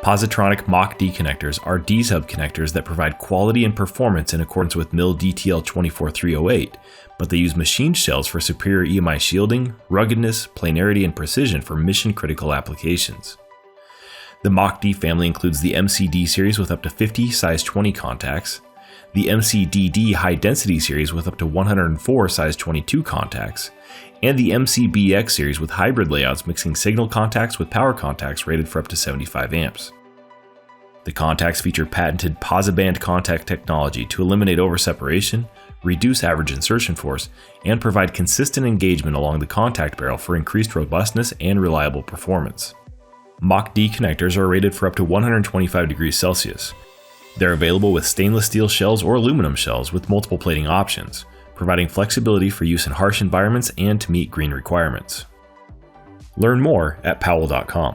Positronic Mach-D connectors are D-sub connectors that provide quality and performance in accordance with MIL DTL 24308, but they use machined shells for superior EMI shielding, ruggedness, planarity, and precision for mission-critical applications. The Mach-D family includes the MCD series with up to 50 size 20 contacts, the MCDD high-density series with up to 104 size 22 contacts, and the MCBX series with hybrid layouts mixing signal contacts with power contacts rated for up to 75 amps. The contacts feature patented Posiband contact technology to eliminate overseparation, reduce average insertion force, and provide consistent engagement along the contact barrel for increased robustness and reliable performance. Mach-D connectors are rated for up to 125 degrees Celsius. They're available with stainless steel shells or aluminum shells with multiple plating options, providing flexibility for use in harsh environments and to meet green requirements. Learn more at Powell.com.